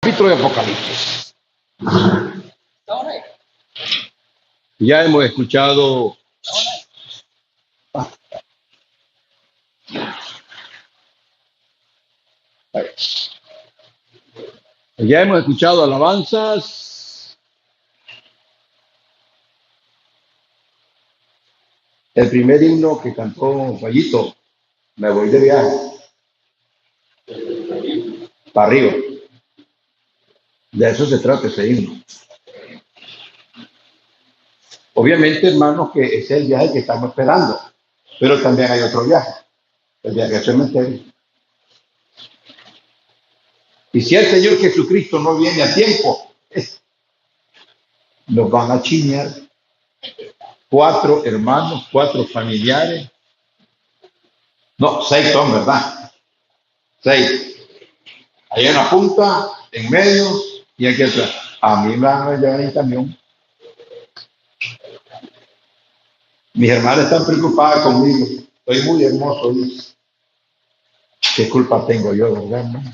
Capítulo de Apocalipsis. Ya hemos escuchado alabanzas. El primer himno que cantó Fallito, me voy de viaje, para arriba. De eso se trata ese himno. Obviamente, hermanos, que ese es el viaje que estamos esperando, pero también hay otro viaje, el viaje al cementerio. Y si el Señor Jesucristo no viene a tiempo, nos van a chinear 4 hermanos, 4 familiares. No, 6 son, ¿verdad? 6. Hay una punta, en medio y aquí atrás. A mí me van a llevar en camión. Mis hermanas están preocupadas conmigo. Estoy muy hermoso, dice. ¿Qué culpa tengo yo, verdad, hermano?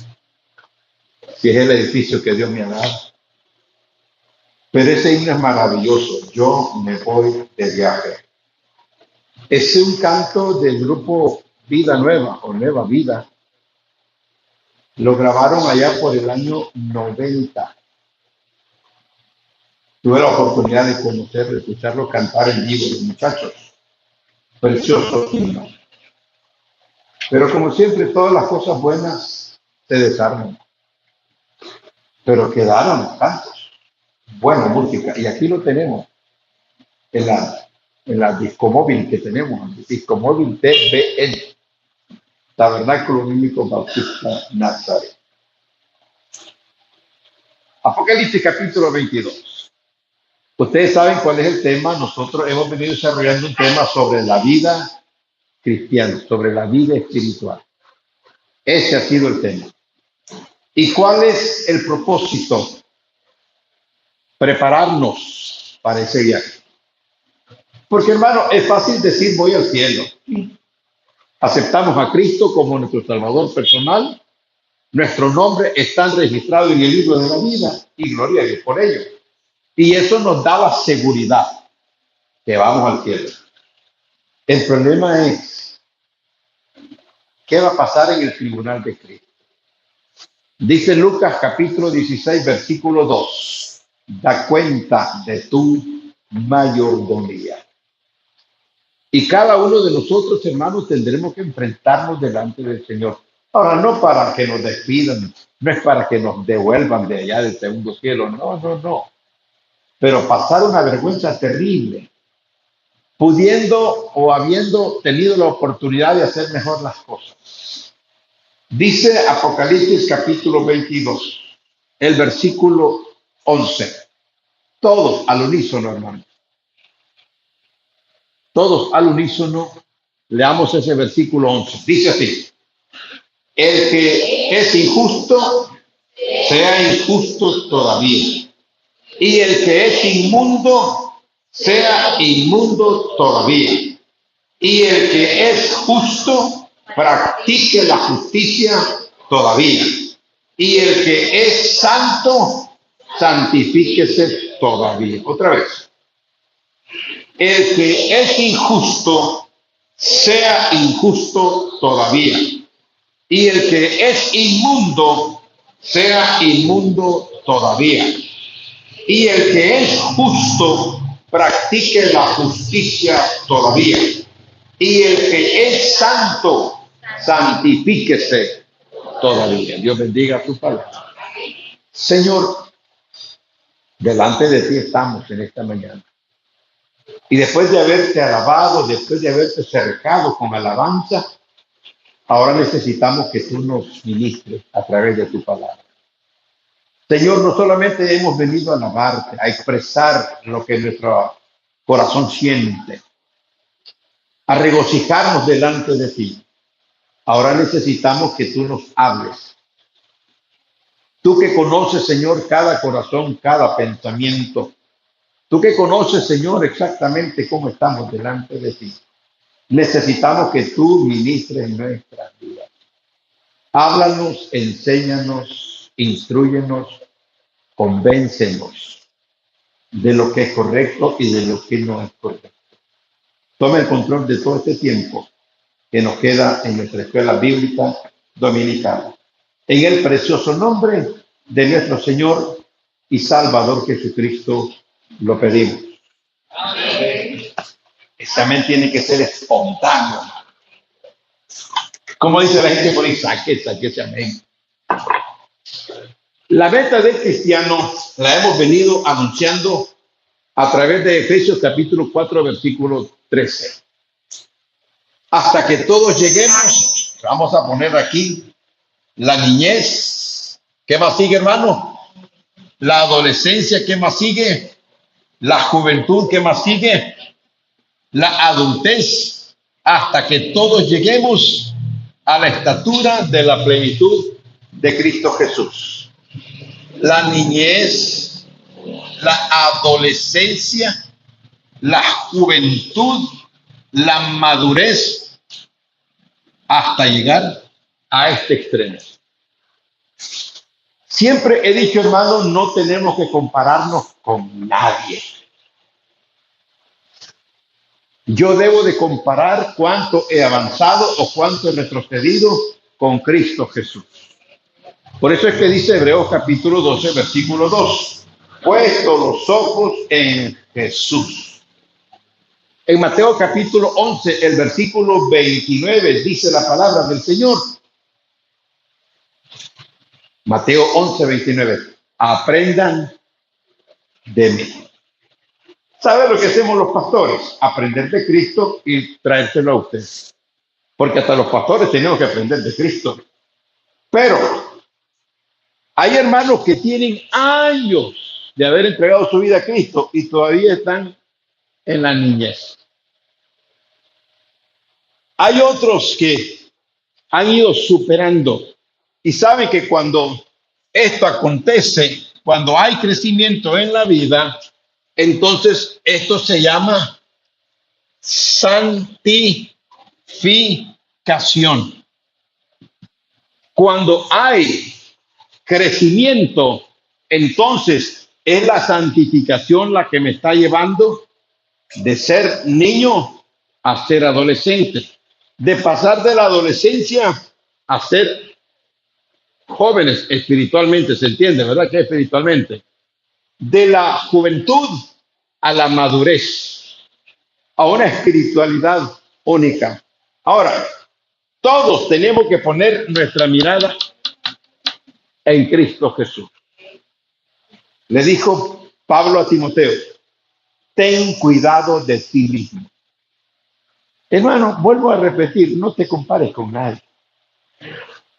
Si es el edificio que Dios me ha dado. Pero ese himno es maravilloso. Yo me voy de viaje. Es un canto del grupo Vida Nueva o Nueva Vida. Lo grabaron allá por el año 90. Tuve la oportunidad de conocerlo, de escucharlo cantar en vivo, los muchachos. Precioso himno. Pero como siempre, todas las cosas buenas se desarman. Pero quedaron cantos. Buena música. Y aquí lo tenemos en la discomóvil que tenemos, discomóvil TBN, Tabernáculo Bíblico Bautista Nazaret. Apocalipsis capítulo 22. Ustedes saben cuál es el tema. Nosotros hemos venido desarrollando un tema sobre la vida cristiana, sobre la vida espiritual. Ese ha sido el tema. ¿Y cuál es el propósito? Prepararnos para ese viaje. Porque, hermano, es fácil decir voy al cielo. Aceptamos a Cristo como nuestro Salvador personal. Nuestro nombre está registrado en el libro de la vida y gloria a Dios por ello. Y eso nos da la seguridad que vamos al cielo. El problema es, ¿qué va a pasar en el tribunal de Cristo? Dice Lucas capítulo 16, versículo 2. Da cuenta de tu mayordomía. Y cada uno de nosotros, hermanos, tendremos que enfrentarnos delante del Señor. Ahora, no para que nos despidan, no es para que nos devuelvan de allá del segundo cielo, no. Pero pasar una vergüenza terrible, pudiendo o habiendo tenido la oportunidad de hacer mejor las cosas. Dice Apocalipsis capítulo 22, el versículo 11. Todos al unísono, hermano. Todos al unísono leamos ese versículo 11. Dice así: el que es injusto, sea injusto todavía. Y el que es inmundo, sea inmundo todavía. Y el que es justo, practique la justicia todavía. Y el que es santo, santifíquese todavía. Otra vez. El que es injusto, sea injusto todavía. Y el que es inmundo, sea inmundo todavía. Y el que es justo, practique la justicia todavía. Y el que es santo, santifíquese todavía. Dios bendiga su palabra. Señor, delante de ti estamos en esta mañana. Y después de haberte alabado, después de haberte cercado con alabanza, ahora necesitamos que tú nos ministres a través de tu palabra. Señor, no solamente hemos venido a alabarte, a expresar lo que nuestro corazón siente, a regocijarnos delante de ti. Ahora necesitamos que tú nos hables. Tú que conoces, Señor, cada corazón, cada pensamiento. Tú que conoces, Señor, exactamente cómo estamos delante de ti. Necesitamos que tú ministres nuestras vidas. Háblanos, enséñanos, instrúyenos, convéncenos de lo que es correcto y de lo que no es correcto. Toma el control de todo este tiempo que nos queda en nuestra escuela bíblica dominicana. En el precioso nombre de nuestro Señor y Salvador Jesucristo lo pedimos. Amén. Ese amén tiene que ser espontáneo. Como dice la gente por ahí, saque ese amén. La meta del cristiano la hemos venido anunciando a través de Efesios capítulo 4, versículo 13. Hasta que todos lleguemos, vamos a poner aquí la niñez. ¿Qué más sigue, hermano? La adolescencia, ¿qué más sigue? La juventud, ¿qué más sigue? La adultez, hasta que todos lleguemos a la estatura de la plenitud de Cristo Jesús. La niñez, la adolescencia, la juventud, la madurez, hasta llegar a este extremo. Siempre he dicho, hermano, no tenemos que compararnos con nadie. Yo debo de comparar cuánto he avanzado o cuánto he retrocedido con Cristo Jesús. Por eso es que dice Hebreos capítulo 12, versículo 2. Puesto los ojos en Jesús. En Mateo capítulo 11, el versículo 29, dice la palabra del Señor. Mateo 11, 29. Aprendan de mí. ¿Sabe lo que hacemos los pastores? Aprender de Cristo y traérselo a usted. Porque hasta los pastores tenemos que aprender de Cristo. Pero hay hermanos que tienen años de haber entregado su vida a Cristo y todavía están en la niñez. Hay otros que han ido superando y saben que cuando esto acontece, cuando hay crecimiento en la vida, entonces esto se llama santificación. Cuando hay crecimiento, entonces es la santificación la que me está llevando de ser niño a ser adolescente, de pasar de la adolescencia a ser jóvenes espiritualmente, ¿se entiende, verdad? Que espiritualmente. De la juventud a la madurez, a una espiritualidad única. Ahora, todos tenemos que poner nuestra mirada en Cristo Jesús. Le dijo Pablo a Timoteo, ten cuidado de ti mismo. Hermano, vuelvo a repetir, no te compares con nadie.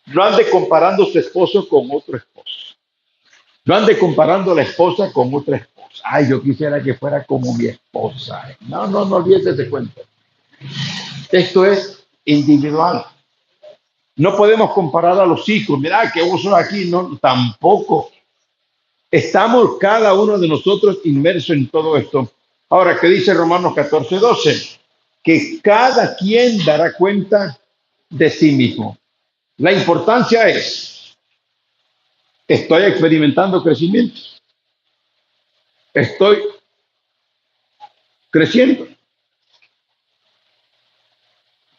No ande comparando su esposo con otro esposo. No ande comparando la esposa con otra esposa. Ay, yo quisiera que fuera como mi esposa. No olvides ese cuento. Esto es individual. No podemos comparar a los hijos. Mira, que vos sos aquí. No, tampoco. Estamos cada uno de nosotros inmersos en todo esto. Ahora, ¿qué dice Romanos 14, 12? Que cada quien dará cuenta de sí mismo. La importancia es, estoy experimentando crecimiento. Estoy creciendo.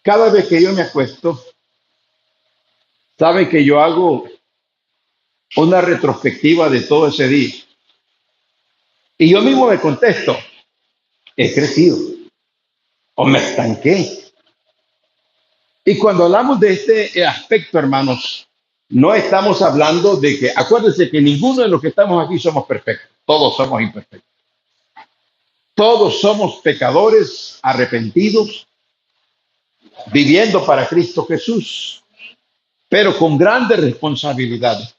Cada vez que yo me acuesto, sabe que yo hago una retrospectiva de todo ese día. Y yo mismo me contesto, he crecido o me estanqué. Y cuando hablamos de este aspecto, hermanos, no estamos hablando de que, acuérdense que ninguno de los que estamos aquí somos perfectos, todos somos imperfectos. Todos somos pecadores arrepentidos, viviendo para Cristo Jesús, pero con grandes responsabilidades.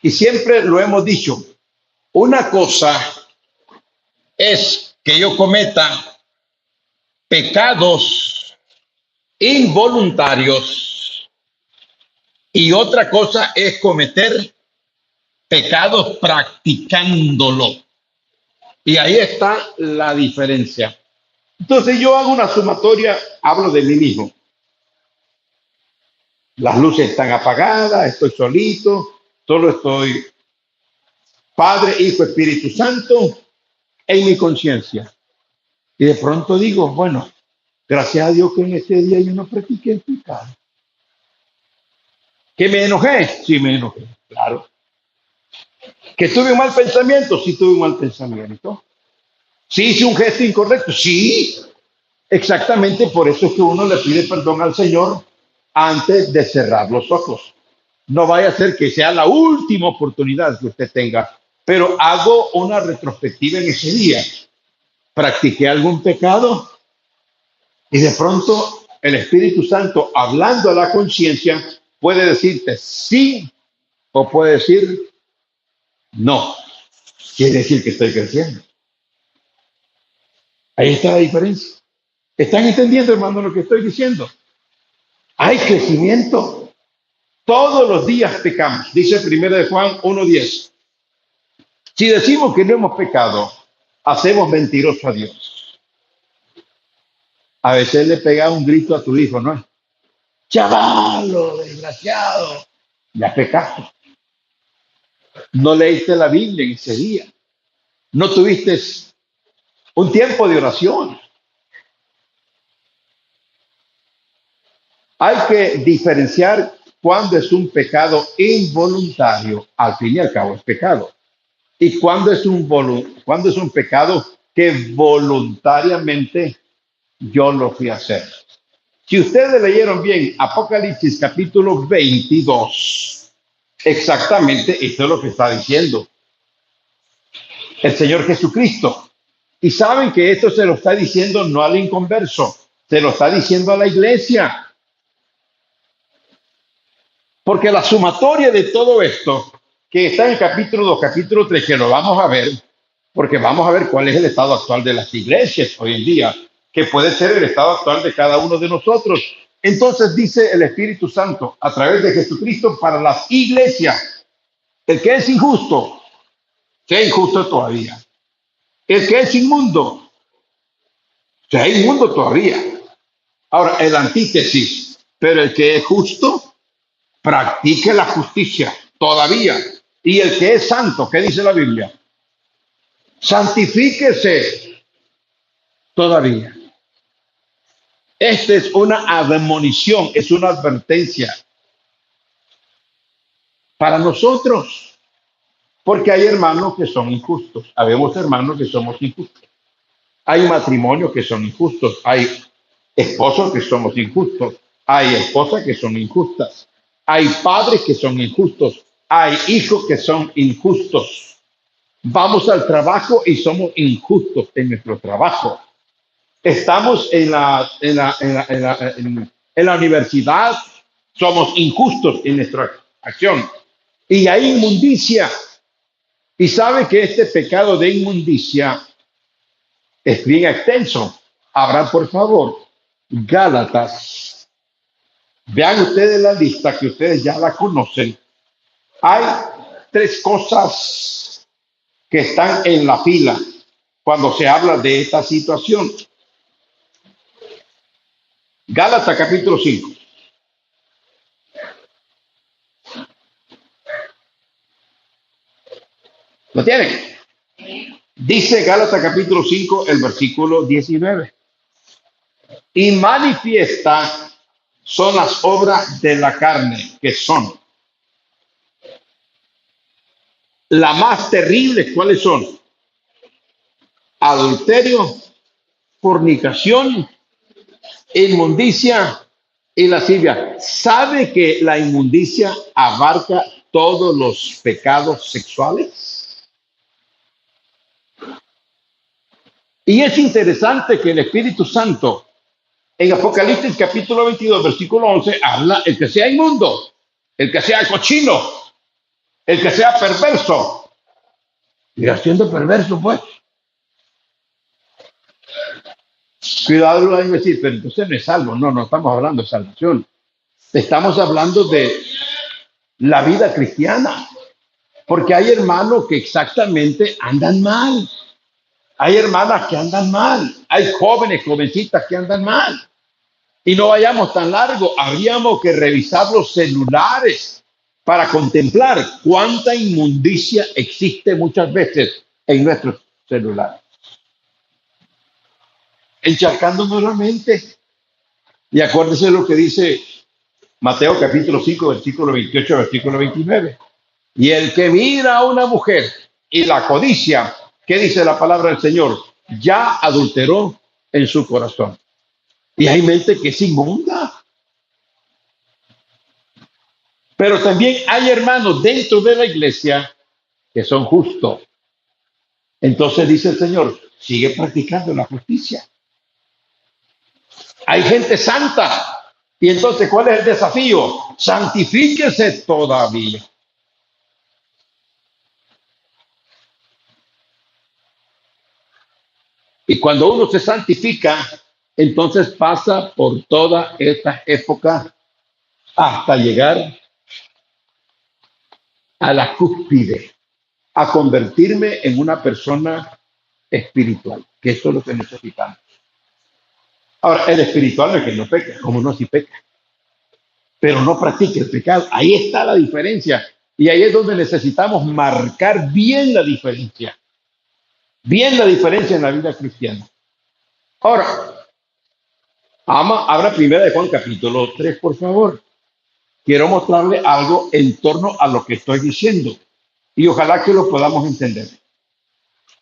Y siempre lo hemos dicho, una cosa es que yo cometa pecados involuntarios y otra cosa es cometer pecados practicándolo. Y ahí está la diferencia. Entonces yo hago una sumatoria, hablo de mí mismo. Las luces están apagadas, estoy solito, Solo estoy Padre, Hijo, Espíritu Santo en mi conciencia. Y de pronto digo, bueno, gracias a Dios que en este día yo no practiqué el pecado. ¿Que me enojé? Sí, me enojé, claro. ¿Que tuve un mal pensamiento? Sí, tuve un mal pensamiento. ¿Sí hice un gesto incorrecto? Sí, exactamente por eso es que uno le pide perdón al Señor antes de cerrar los ojos. No vaya a ser que sea la última oportunidad que usted tenga, pero hago una retrospectiva en ese día. ¿Practiqué algún pecado? Y de pronto el Espíritu Santo, hablando a la conciencia, puede decirte sí o puede decir no. Quiere decir que estoy creciendo. Ahí está la diferencia. ¿Están entendiendo, hermano, lo que estoy diciendo? Hay crecimiento. Todos los días pecamos. Dice 1 de Juan 1:10. Si decimos que no hemos pecado, hacemos mentiroso a Dios. A veces le pega un grito a tu hijo, ¿no? Chavalo, desgraciado. Ya pecaste. No leíste la Biblia en ese día. No tuviste un tiempo de oración. Hay que diferenciar cuándo es un pecado involuntario, al fin y al cabo es pecado, y cuándo es un pecado que voluntariamente yo lo fui a hacer. Si ustedes leyeron bien Apocalipsis capítulo 22, exactamente esto es lo que está diciendo el Señor Jesucristo. Y saben que esto se lo está diciendo no al inconverso, se lo está diciendo a la iglesia. Porque la sumatoria de todo esto, que está en el capítulo 2, capítulo 3, que lo vamos a ver, porque vamos a ver cuál es el estado actual de las iglesias hoy en día, que puede ser el estado actual de cada uno de nosotros. Entonces dice el Espíritu Santo a través de Jesucristo para las iglesias: el que es injusto, sea injusto todavía. El que es inmundo, sea inmundo todavía. Ahora, el antítesis, pero el que es justo, practique la justicia todavía. Y el que es santo, ¿qué dice la Biblia? Santifíquese todavía. Esta es una admonición, es una advertencia para nosotros, porque hay hermanos que son injustos, habemos hermanos que somos injustos, hay matrimonios que son injustos, hay esposos que somos injustos, hay esposas que son injustas, hay padres que son injustos, hay hijos que son injustos. Vamos al trabajo y somos injustos en nuestro trabajo. Estamos en la universidad, somos injustos en nuestra acción. Y hay inmundicia. Y sabe que este pecado de inmundicia es bien extenso. Habrá, por favor, Gálatas. Vean ustedes la lista, que ustedes ya la conocen. Hay 3 cosas que están en la fila cuando se habla de esta situación. Gálatas capítulo 5. ¿Lo tienen? Dice Gálatas capítulo 5, el versículo 19. Y manifiesta son las obras de la carne, que son las más terribles. ¿Cuáles son? Adulterio, fornicación, inmundicia y lascivia. ¿Sabe que la inmundicia abarca todos los pecados sexuales? Y es interesante que el Espíritu Santo en Apocalipsis capítulo 22, versículo 11, habla el que sea inmundo, el que sea cochino, el que sea perverso. Y siendo perverso, pues. Cuidado, lo van a decir, pero entonces no es salvo. No, no estamos hablando de salvación. Estamos hablando de la vida cristiana. Porque hay hermanos que exactamente andan mal. Hay hermanas que andan mal. Hay jóvenes, jovencitas que andan mal. Y no vayamos tan largo. Habríamos que revisar los celulares para contemplar cuánta inmundicia existe muchas veces en nuestros celulares, encharcándonos la mente. Y acuérdese de lo que dice Mateo capítulo 5, versículo 28, versículo 29. Y el que mira a una mujer y la codicia, ¿qué dice la palabra del Señor? Ya adulteró en su corazón. Y hay mente que es inmunda. Pero también hay hermanos dentro de la iglesia que son justos. Entonces dice el Señor, sigue practicando la justicia. Hay gente santa. Y entonces, ¿cuál es el desafío? Santifíquese todavía. Y cuando uno se santifica, entonces pasa por toda esta época hasta llegar a la cúspide, a convertirme en una persona espiritual, que eso es lo que necesitamos. Ahora, el espiritual no es que no peca, como no si peca, pero no practica el pecado. Ahí está la diferencia. Y ahí es donde necesitamos marcar bien la diferencia en la vida cristiana. Ahora, abra primera de Juan capítulo 3, por favor. Quiero mostrarle algo en torno a lo que estoy diciendo y ojalá que lo podamos entender.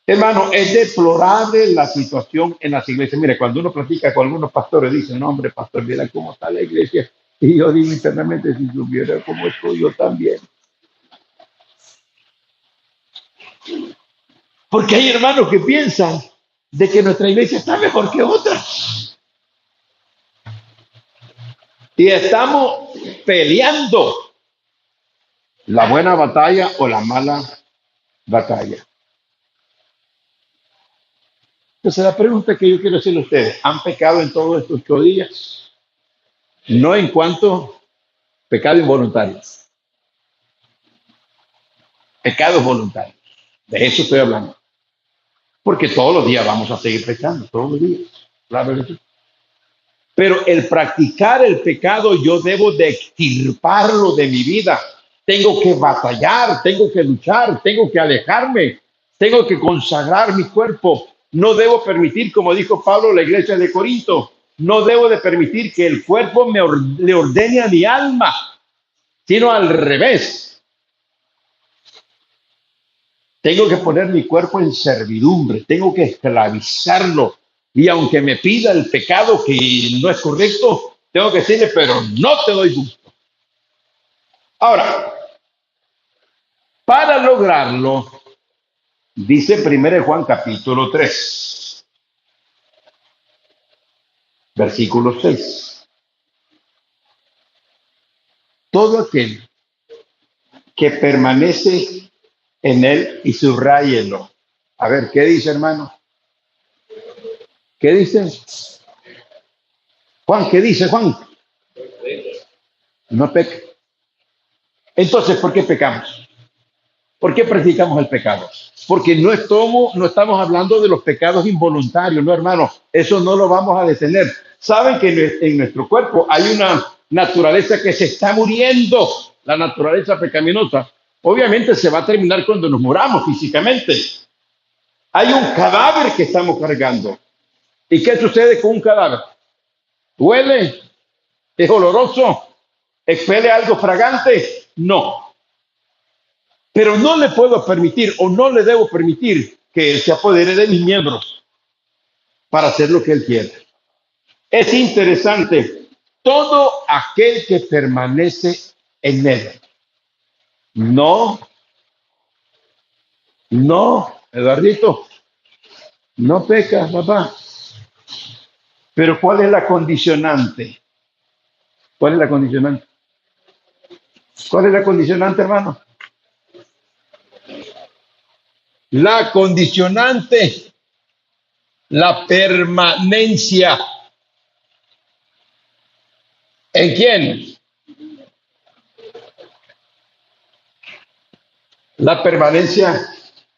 Hermano, es deplorable la situación en las iglesias. Mire, cuando uno platica con algunos pastores, dicen, no, hombre, pastor, mira cómo está la iglesia. Y yo digo internamente, si supiera cómo estoy yo también. Porque hay hermanos que piensan de que nuestra iglesia está mejor que otras. Y estamos peleando la buena batalla o la mala batalla. Entonces la pregunta que yo quiero hacerle a ustedes, ¿han pecado en todos estos 8 días? No en cuanto pecado involuntario, pecados voluntarios. De eso estoy hablando. Porque todos los días vamos a seguir pecando, todos los días. Claro que sí. Pero el practicar el pecado yo debo de extirparlo de mi vida. Tengo que batallar, tengo que luchar, tengo que alejarme, tengo que consagrar mi cuerpo. No debo permitir, como dijo Pablo a la iglesia de Corinto, no debo de permitir que el cuerpo le ordene a mi alma, sino al revés. Tengo que poner mi cuerpo en servidumbre, tengo que esclavizarlo. Y aunque me pida el pecado que no es correcto, tengo que decirle, pero no te doy gusto. Ahora, para lograrlo, dice 1 Juan capítulo 3, versículo 6. Todo aquel que permanece en él y subráyelo. A ver, ¿qué dice, hermano? ¿Qué dice? Juan, ¿qué dice, Juan? No peca. Entonces, ¿por qué pecamos? ¿Por qué practicamos el pecado? Porque no estamos hablando de los pecados involuntarios, no, hermano. Eso no lo vamos a detener. Saben que en nuestro cuerpo hay una naturaleza que se está muriendo, la naturaleza pecaminosa. Obviamente se va a terminar cuando nos muramos físicamente. Hay un cadáver que estamos cargando. ¿Y qué sucede con un cadáver? ¿Huele? ¿Es oloroso? ¿Expele algo fragante? No. Pero no le puedo permitir o no le debo permitir que él se apodere de mis miembros para hacer lo que él quiere. Es interesante. Todo aquel que permanece en él. No, Eduardito, no peca, papá. Pero ¿cuál es la condicionante? ¿Cuál es la condicionante? ¿Cuál es la condicionante, hermano? La condicionante, la permanencia. ¿En quién? La permanencia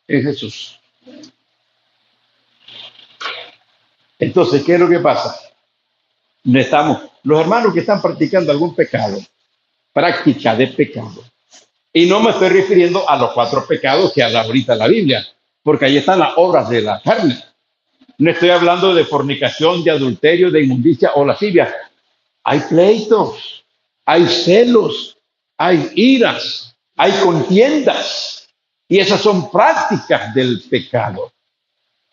en Jesús. Entonces, ¿qué es lo que pasa? Los hermanos que están practicando algún pecado, práctica de pecado, Y no me estoy refiriendo a los 4 pecados que habla ahorita la Biblia, porque ahí están las obras de la carne. No estoy hablando de fornicación, de adulterio, de inmundicia o lascivia. Hay pleitos, hay celos, hay iras, hay contiendas. Y esas son prácticas del pecado.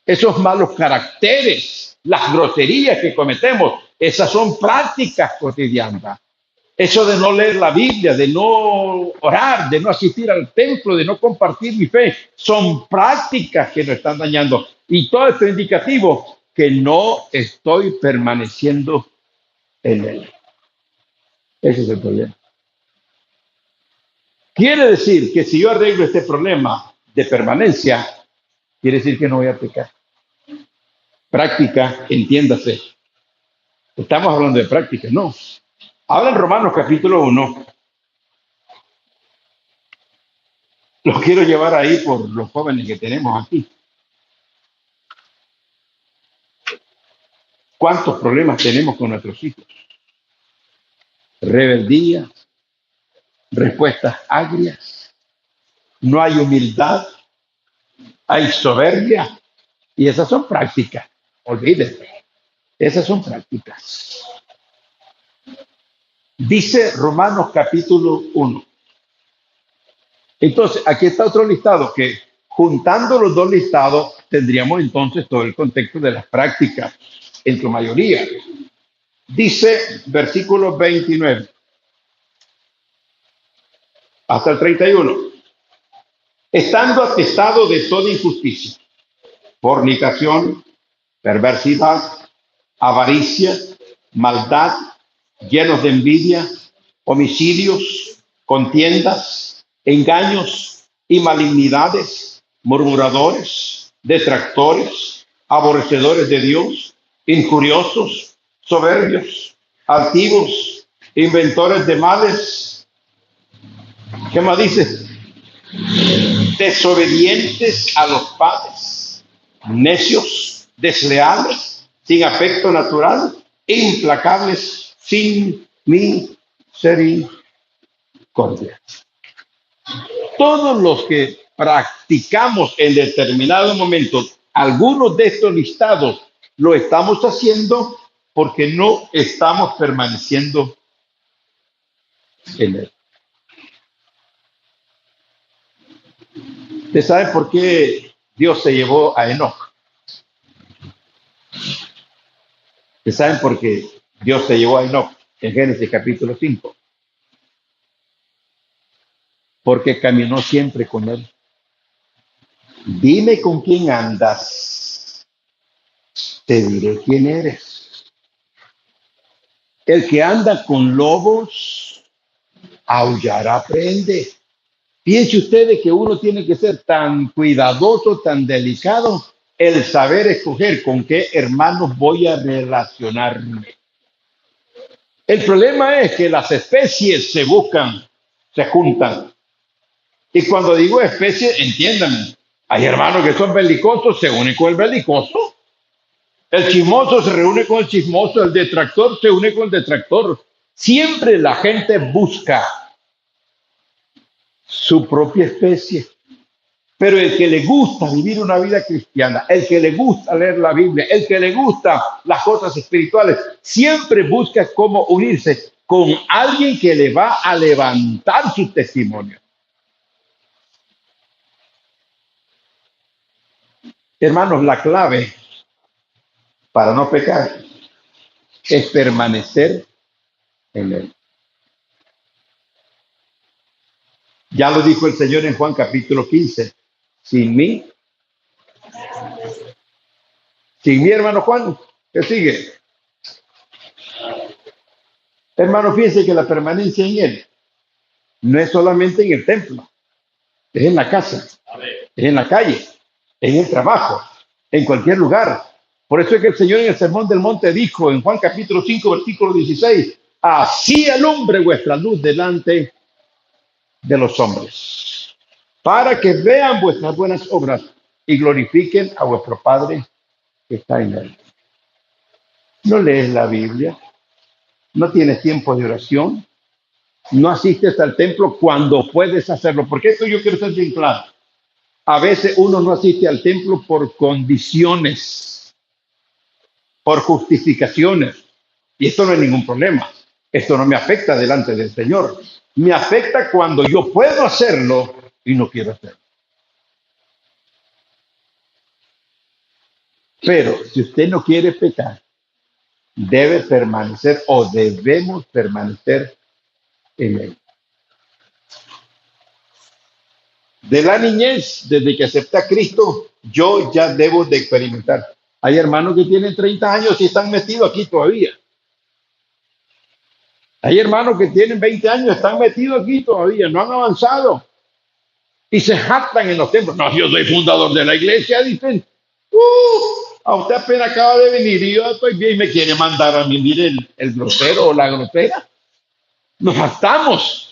Esos malos caracteres, las groserías que cometemos, esas son prácticas cotidianas. Eso de no leer la Biblia, de no orar, de no asistir al templo, de no compartir mi fe, son prácticas que nos están dañando. Y todo esto es indicativo que no estoy permaneciendo en él. Ese es el problema. Quiere decir que si yo arreglo este problema de permanencia, quiere decir que no voy a pecar. Práctica, entiéndase. Estamos hablando de práctica, no. Habla en Romanos capítulo 1. Los quiero llevar ahí por los jóvenes que tenemos aquí. ¿Cuántos problemas tenemos con nuestros hijos? Rebeldía, respuestas agrias, no hay humildad, hay soberbia. Y esas son prácticas. Olvídense. Esas son prácticas. Dice Romanos capítulo 1. Entonces, aquí está otro listado que juntando los dos listados tendríamos entonces todo el contexto de las prácticas en su mayoría. Dice versículo 29 hasta el 31. Estando atestado de toda injusticia, fornicación, perversidad, avaricia, maldad, llenos de envidia, homicidios, contiendas, engaños y malignidades, murmuradores, detractores, aborrecedores de Dios, injuriosos, soberbios, altivos, inventores de males. ¿Qué más dice? Desobedientes a los padres, necios, desleales, sin afecto natural, implacables, sin misericordia. Todos los que practicamos en determinado momento algunos de estos listados lo estamos haciendo porque no estamos permaneciendo en él. ¿Usted sabe por qué Dios se llevó a Enoc? ¿Ustedes saben por qué Dios se llevó a Enoc en Génesis capítulo 5? Porque caminó siempre con él. Dime con quién andas, te diré quién eres. El que anda con lobos, aullar aprende. Piense ustedes que uno tiene que ser tan cuidadoso, tan delicado, el saber escoger con qué hermanos voy a relacionarme. El problema es que las especies se buscan, se juntan. Y cuando digo especie, entiéndanme, hay hermanos que son belicosos, se unen con el belicoso. El chismoso se reúne con el chismoso, el detractor se une con el detractor. Siempre la gente busca su propia especie. Pero el que le gusta vivir una vida cristiana, el que le gusta leer la Biblia, el que le gusta las cosas espirituales, siempre busca cómo unirse con alguien que le va a levantar su testimonio. Hermanos, la clave para no pecar es permanecer en él. Ya lo dijo el Señor en Juan capítulo 15. Sin mí, hermano Juan, ¿qué sigue? Hermano, fíjense que la permanencia en él no es solamente en el templo, es en la casa, es en la calle, en el trabajo, en cualquier lugar. Por eso es que el Señor en el Sermón del Monte dijo en Juan capítulo 5, versículo 16, así alumbre vuestra luz delante de los hombres, para que vean vuestras buenas obras y glorifiquen a vuestro Padre que está en él. ¿No lees la Biblia? ¿No tienes tiempo de oración? No asistes al templo cuando puedes hacerlo. Porque esto yo quiero ser bien claro. A veces uno no asiste al templo por condiciones, por justificaciones. Y esto no es ningún problema. Esto no me afecta delante del Señor. Me afecta cuando yo puedo hacerlo y no quiero hacerlo. Pero si usted no quiere pecar, debe permanecer o debemos permanecer en él. De la niñez, desde que acepté a Cristo, yo ya debo de experimentar. Hay hermanos que tienen 30 años y están metidos aquí todavía. Hay hermanos que tienen 20 años y están metidos aquí todavía, no han avanzado. Y se jactan en los templos. No, yo soy fundador de la iglesia, dicen. A usted apenas acaba de venir y yo estoy bien y me quiere mandar a mí, mire, el grosero o la grosera. Nos jactamos.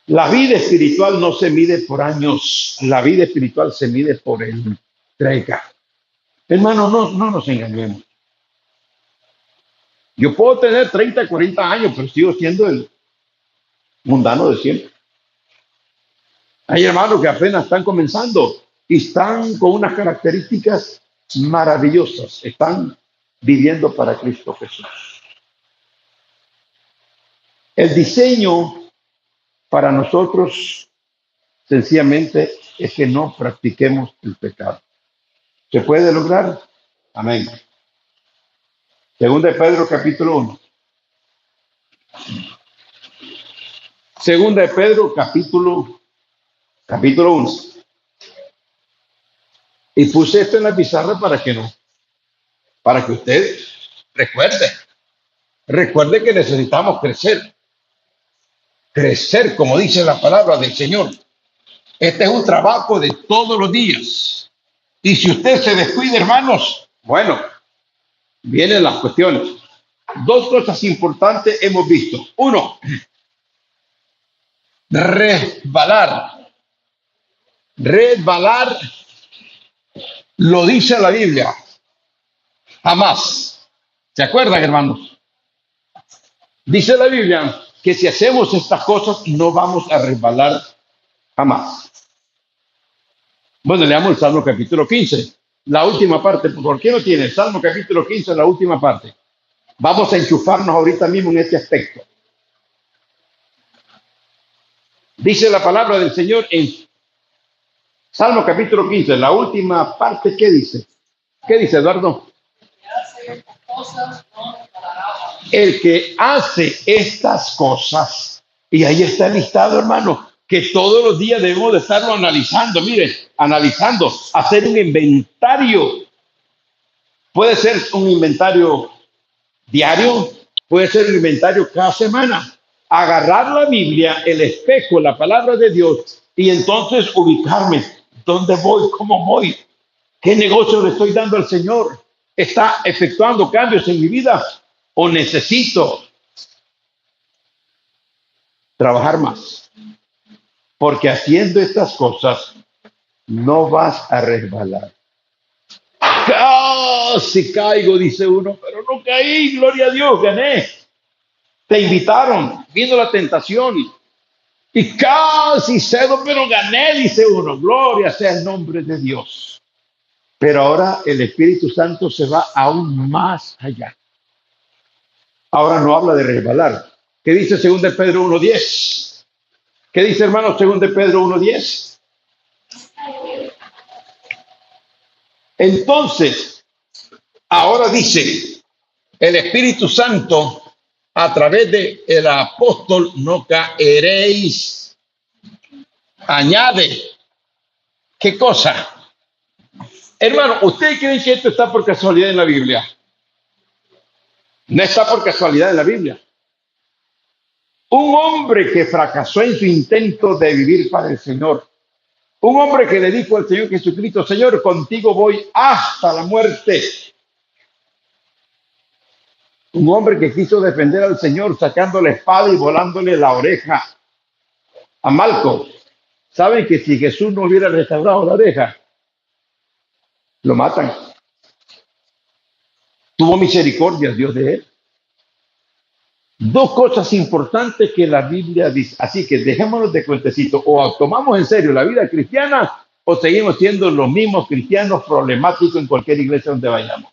La vida espiritual no se mide por años, la vida espiritual se mide por entrega. Hermano, no nos engañemos. Yo puedo tener 30, 40 años, pero sigo siendo el mundano de siempre. Hay hermanos que apenas están comenzando y están con unas características maravillosas. Están viviendo para Cristo Jesús. El diseño para nosotros sencillamente es que no practiquemos el pecado. ¿Se puede lograr? Amén. Segunda de Pedro, capítulo 1. Segunda de Pedro, capítulo 1. Y puse esto en la pizarra para que usted recuerde. Recuerde que necesitamos crecer. Crecer, como dice la palabra del Señor. Este es un trabajo de todos los días. Y si usted se descuida, hermanos, bueno, vienen las cuestiones. Dos cosas importantes hemos visto. Uno, resbalar. Resbalar lo dice la Biblia. Jamás. ¿Se acuerdan, hermanos? Dice la Biblia que si hacemos estas cosas no vamos a resbalar jamás. Bueno, leamos el Salmo capítulo 15, la última parte. ¿Por qué no tiene el Salmo capítulo 15, la última parte? Vamos a enchufarnos ahorita mismo en este aspecto. Dice la palabra del Señor en Salmo capítulo 15, la última parte. ¿Qué dice? ¿Qué dice, Eduardo? El que hace estas cosas, y ahí está el listado, hermano, que todos los días debemos de estarlo analizando. Miren, analizando, hacer un inventario. Puede ser un inventario diario, puede ser un inventario cada semana. Agarrar la Biblia, el espejo, la palabra de Dios, y entonces ubicarme. ¿Dónde voy? ¿Cómo voy? ¿Qué negocio le estoy dando al Señor? ¿Está efectuando cambios en mi vida? ¿O necesito trabajar más? Porque haciendo estas cosas no vas a resbalar. Casi caigo, dice uno, pero no caí, gloria a Dios, gané. Te invitaron, vino la tentación y casi cedo, pero gané, dice uno. Gloria sea el nombre de Dios. Pero ahora el Espíritu Santo se va aún más allá. Ahora no habla de resbalar. ¿Qué dice 2 de Pedro 1:10? ¿Qué dice, hermano, 2 de Pedro 1:10? Entonces, ahora dice el Espíritu Santo a través de el apóstol: no caeréis. Añade, ¿qué cosa? Hermano, ¿usted cree que esto está por casualidad en la Biblia? No está por casualidad en la Biblia. Un hombre que fracasó en su intento de vivir para el Señor. Un hombre que le dijo al Señor Jesucristo: Señor, contigo voy hasta la muerte. Un hombre que quiso defender al Señor sacando la espada y volándole la oreja a Malco. ¿Saben que si Jesús no hubiera restaurado la oreja, lo matan? Tuvo misericordia Dios de él. Dos cosas importantes que la Biblia dice. Así que dejémonos de cuentecito. O tomamos en serio la vida cristiana o seguimos siendo los mismos cristianos problemáticos en cualquier iglesia donde vayamos.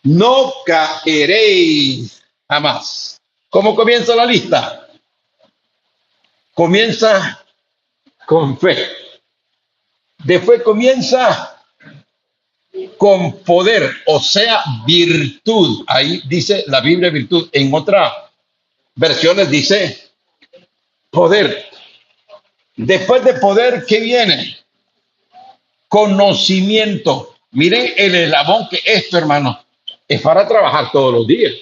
No caeréis jamás. ¿Cómo comienza la lista? Comienza con fe. Después comienza con poder, o sea, virtud. Ahí dice la Biblia virtud. En otras versiones dice poder. Después de poder, ¿qué viene? Conocimiento. Miren el eslabón que esto, hermano, es para trabajar todos los días.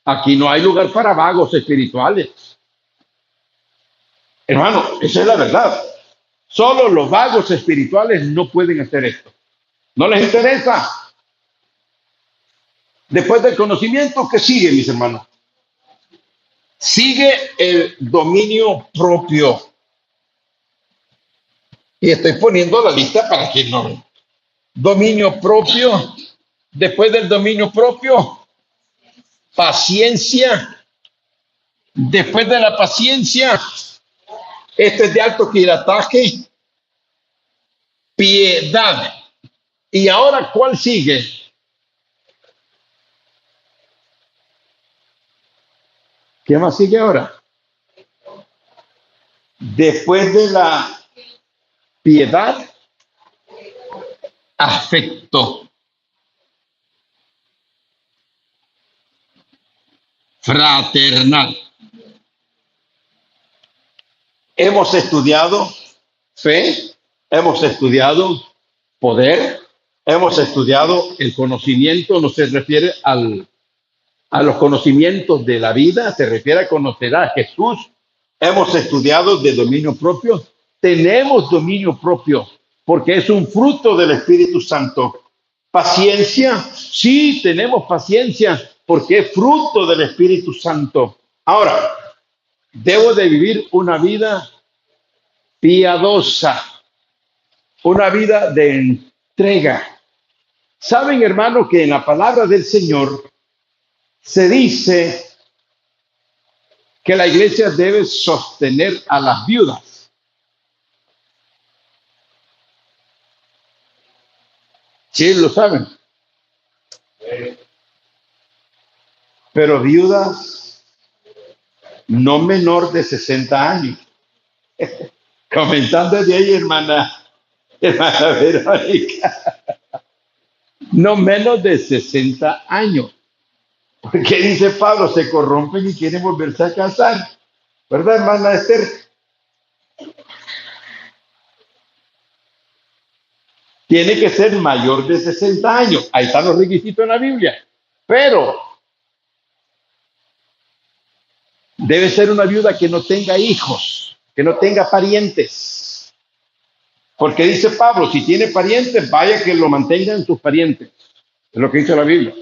Aquí no hay lugar para vagos espirituales. Hermano, esa es la verdad. Solo los vagos espirituales no pueden hacer esto. No les interesa. Después del conocimiento, ¿qué sigue, mis hermanos? Sigue el dominio propio. Y estoy poniendo la lista para que no. Dominio propio. Después del dominio propio, paciencia. Después de la paciencia, este es de alto quirataje, piedad. Y ahora, ¿cuál sigue? ¿Qué más sigue ahora? Después de la piedad, afecto. Fraternal. Hemos estudiado fe, hemos estudiado poder, hemos estudiado el conocimiento, no se refiere a los conocimientos de la vida, se refiere a conocer a Jesús. Hemos estudiado de dominio propio, tenemos dominio propio porque es un fruto del Espíritu Santo. Paciencia, sí, tenemos paciencia porque es fruto del Espíritu Santo. Ahora, debo de vivir una vida piadosa, una vida de entrega. Saben, hermano, que en la palabra del Señor se dice que la iglesia debe sostener a las viudas. Sí, lo saben. Pero viudas no menor de 60 años. Comentando de ahí, hermana Verónica. No menos de 60 años. Porque dice Pablo, se corrompen y quieren volverse a casar. ¿Verdad, hermana Esther? Tiene que ser mayor de 60 años. Ahí están los requisitos en la Biblia. Pero debe ser una viuda que no tenga hijos, que no tenga parientes. Porque dice Pablo, si tiene parientes, vaya que lo mantengan sus parientes. Es lo que dice la Biblia.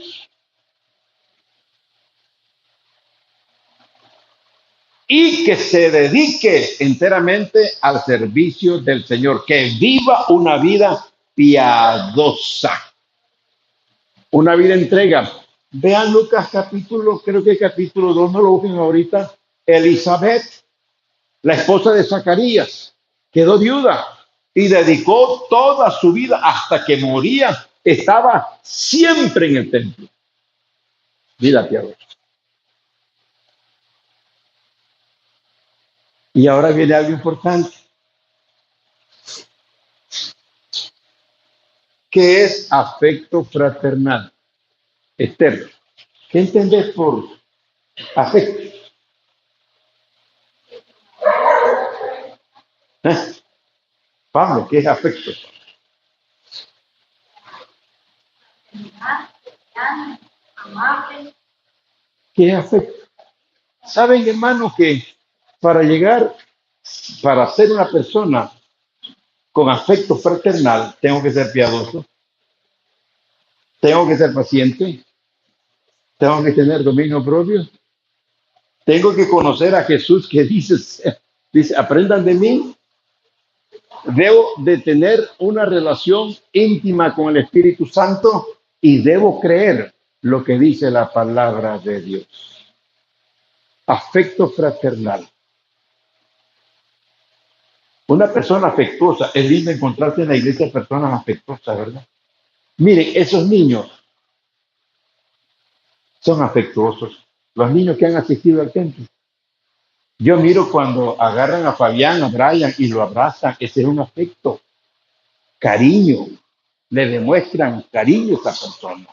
Y que se dedique enteramente al servicio del Señor, que viva una vida piadosa, una vida entrega. Vean Lucas capítulo, creo que capítulo 2, no lo busquen ahorita. Elizabeth, la esposa de Zacarías, quedó viuda y dedicó toda su vida hasta que moría. Estaba siempre en el templo. Vida piadosa. Y ahora viene algo importante, que es afecto fraternal. Esther, ¿qué entendés por afecto? Pablo, ¿qué es afecto? ¿Qué es afecto? Saben, hermanos, que para ser una persona con afecto fraternal, tengo que ser piadoso, tengo que ser paciente, tengo que tener dominio propio, tengo que conocer a Jesús que dice, aprendan de mí. Debo de tener una relación íntima con el Espíritu Santo. y debo creer lo que dice la palabra de Dios. Afecto fraternal. Una persona afectuosa, es lindo encontrarse en la iglesia personas afectuosas, ¿verdad? Miren, esos niños son afectuosos. Los niños que han asistido al templo. Yo miro cuando agarran a Fabián, a Brian y lo abrazan, ese es un afecto, cariño. Le demuestran cariño a esa persona.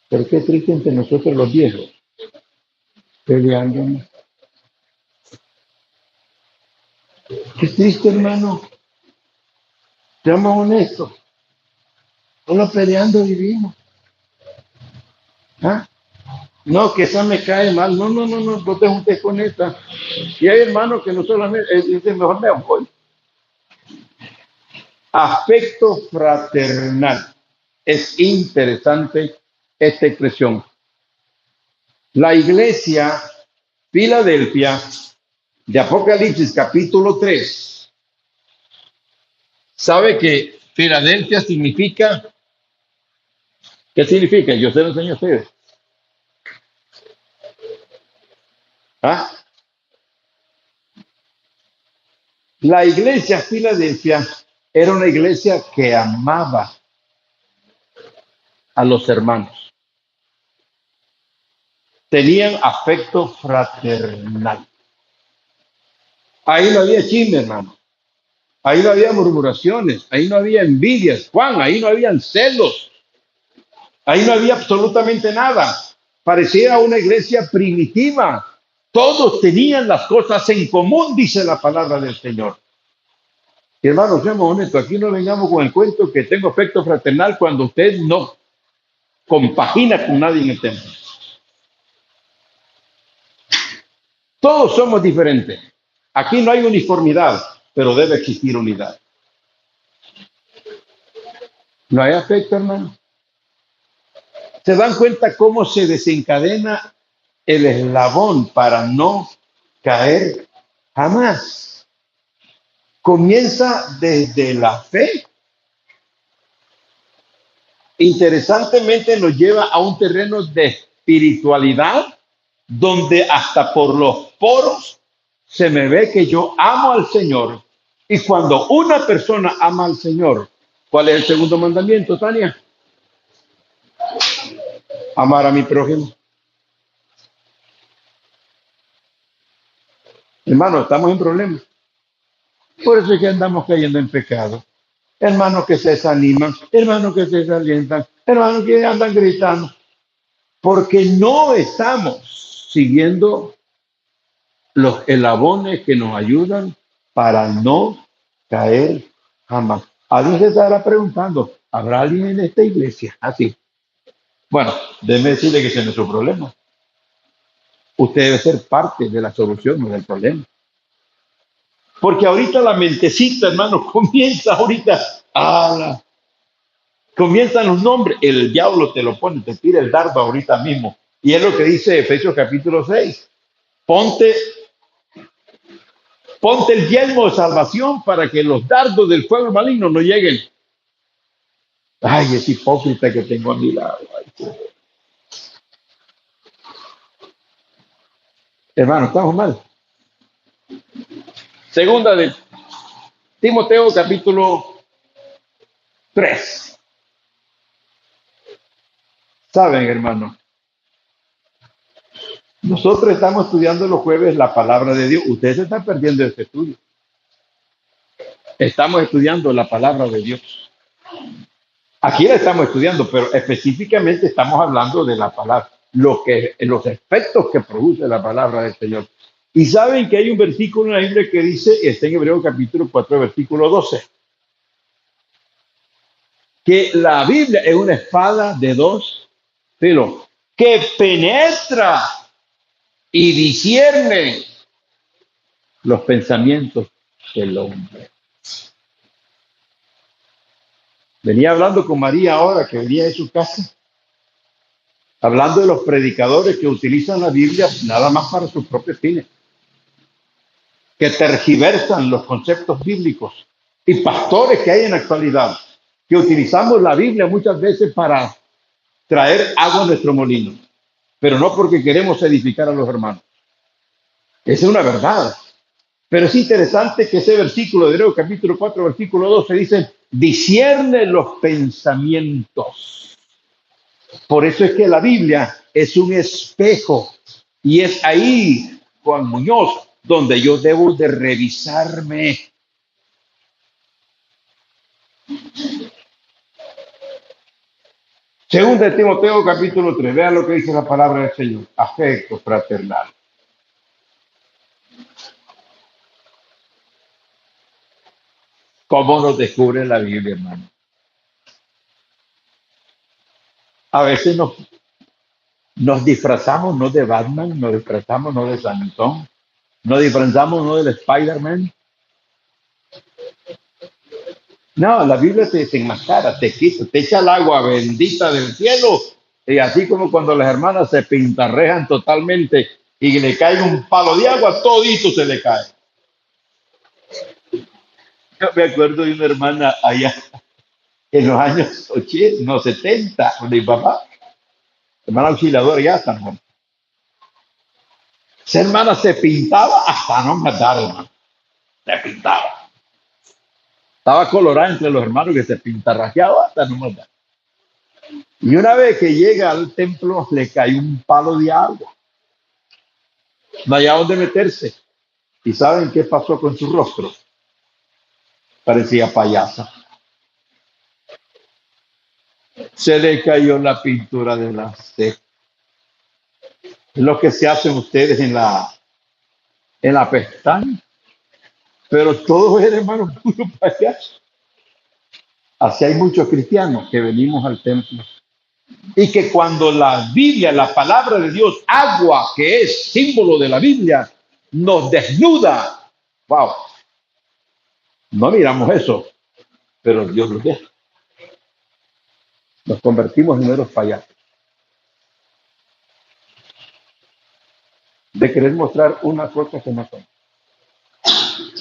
Pero qué triste entre nosotros los viejos, peleando. Qué triste, hermano. Seamos honestos. Solo peleando vivimos. ¿Ah? No, que esa me cae mal. No, no, no, no te juntes con esta. Y hay hermanos que no solamente dicen, mejor me voy. Afecto fraternal. Es interesante esta expresión. La iglesia Filadelfia de Apocalipsis capítulo 3. ¿Sabe que Filadelfia significa? ¿Qué significa? Yo se lo enseño a ustedes. ¿Ah? La iglesia Filadelfia era una iglesia que amaba a los hermanos. Tenían afecto fraternal. Ahí no había chisme, hermano. Ahí no había murmuraciones. Ahí no había envidias. Juan, ahí no habían celos. Ahí no había absolutamente nada. Parecía una iglesia primitiva. Todos tenían las cosas en común, dice la palabra del Señor. Y hermanos, seamos honestos, aquí no vengamos con el cuento que tengo afecto fraternal cuando usted no compagina con nadie en el templo. Todos somos diferentes. Aquí no hay uniformidad, pero debe existir unidad. ¿No hay afecto, hermano? ¿Se dan cuenta cómo se desencadena el eslabón para no caer jamás? Comienza desde la fe. Interesantemente nos lleva a un terreno de espiritualidad donde hasta por los poros se me ve que yo amo al Señor. Y cuando una persona ama al Señor, ¿cuál es el segundo mandamiento, Tania? Amar a mi prójimo. Hermano, estamos en problemas. Por eso es que andamos cayendo en pecado. Hermanos que se desaniman, hermanos que se desalientan, hermanos que andan gritando. Porque no estamos siguiendo los eslabones que nos ayudan para no caer jamás. Alguien se estará preguntando, ¿habrá alguien en esta iglesia? Así. Bueno, déjeme decirle que ese es nuestro problema. Usted debe ser parte de la solución, no del problema. Porque ahorita la mentecita, hermano, comienza ahorita. Comienzan los nombres. El diablo te lo pone, te tira el dardo ahorita mismo. Y es lo que dice Efesios capítulo 6. Ponte el yelmo de salvación para que los dardos del fuego maligno no lleguen. Ay, es hipócrita que tengo a mi lado. Ay, hermano, estamos mal. Segunda de Timoteo capítulo 3. Saben, hermano, nosotros estamos estudiando los jueves la palabra de Dios. Ustedes se están perdiendo este estudio. Estamos estudiando la palabra de Dios. Aquí la estamos estudiando, pero específicamente estamos hablando de la palabra, los efectos que produce la palabra del Señor. Y saben que hay un versículo en la Biblia que dice, está en Hebreos capítulo 4, versículo 12, que la Biblia es una espada de dos filos que penetra y discierne los pensamientos del hombre. Venía hablando con María ahora que venía de su casa, hablando de los predicadores que utilizan la Biblia nada más para sus propios fines, que tergiversan los conceptos bíblicos, y pastores que hay en la actualidad que utilizamos la Biblia muchas veces para traer agua a nuestro molino, pero no porque queremos edificar a los hermanos. Esa es una verdad. Pero es interesante que ese versículo de Hebreo capítulo 4, versículo 12 dice, discierne los pensamientos. Por eso es que la Biblia es un espejo y es ahí, Juan Muñoz, donde yo debo de revisarme. Según de Timoteo capítulo 3, vean lo que dice la palabra del Señor, afecto fraternal. ¿Cómo nos descubre la Biblia, hermano? A veces nos disfrazamos no de Batman, nos disfrazamos no de Sansón, nos disfrazamos no del Spider-Man. No, la Biblia te desenmascara, te quita, te echa el agua bendita del cielo. Y así como cuando las hermanas se pintarrejan totalmente y le cae un palo de agua, todito se le cae. Yo me acuerdo de una hermana allá en los años 80, no 70, con mi papá, hermana auxiliadora ya San Juan. Esa hermana se pintaba hasta no matar, hermano. Se pintaba. Estaba colorada entre los hermanos que se pintarrajeaba hasta no matar. Y una vez que llega al templo, le cae un palo de agua. No había dónde meterse. ¿Y saben qué pasó con su rostro? Parecía payasa. Se le cayó la pintura de la ceja. Es lo que se hacen ustedes en la pestaña. Pero todos eran hermanos puro payaso. Así hay muchos cristianos que venimos al templo. Y que cuando la Biblia, la palabra de Dios, agua, que es símbolo de la Biblia, nos desnuda. Wow. No miramos eso, pero Dios lo deja. Nos convertimos en meros payasos. De querer mostrar una cosa que no son.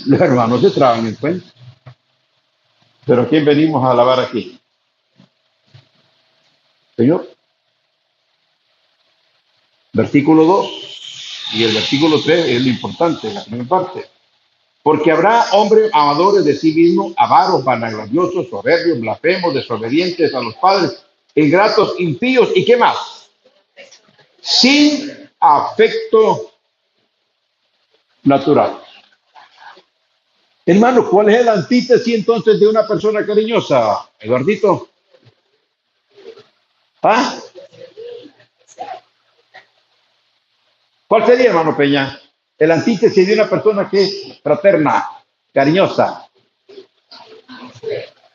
Los hermanos se traban en cuenta. Pero ¿quién venimos a alabar aquí? Señor. Versículo 2 y el versículo 3 es lo importante, la primera parte. Porque habrá hombres amadores de sí mismos, avaros, vanagloriosos, soberbios, blasfemos, desobedientes a los padres, ingratos, impíos y qué más. Sin afecto natural. Hermano, ¿cuál es el antítesis entonces de una persona cariñosa, Eduardito? ¿Ah? ¿Cuál sería, hermano Peña? El antítesis de una persona que es fraterna, cariñosa,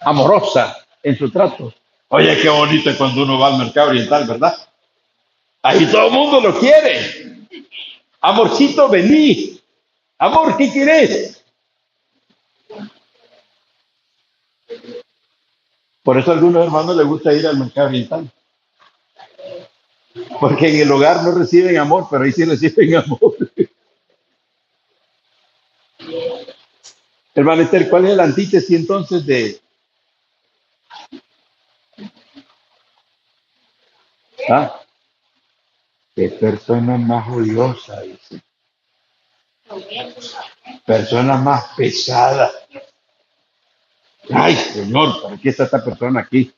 amorosa en su trato. Oye, qué bonito es cuando uno va al mercado oriental, ¿verdad? Ahí todo el mundo lo quiere. Amorcito, vení. Amor, ¿qué quieres? Por eso a algunos hermanos les gusta ir al mercado oriental. Porque en el hogar no reciben amor, pero ahí sí reciben amor. Hermano Esther, ¿cuál es el antítesis entonces de... ¿Ah? Qué persona más odiosa, dice. Persona más pesada. Ay, Señor, ¿para qué está esta persona aquí?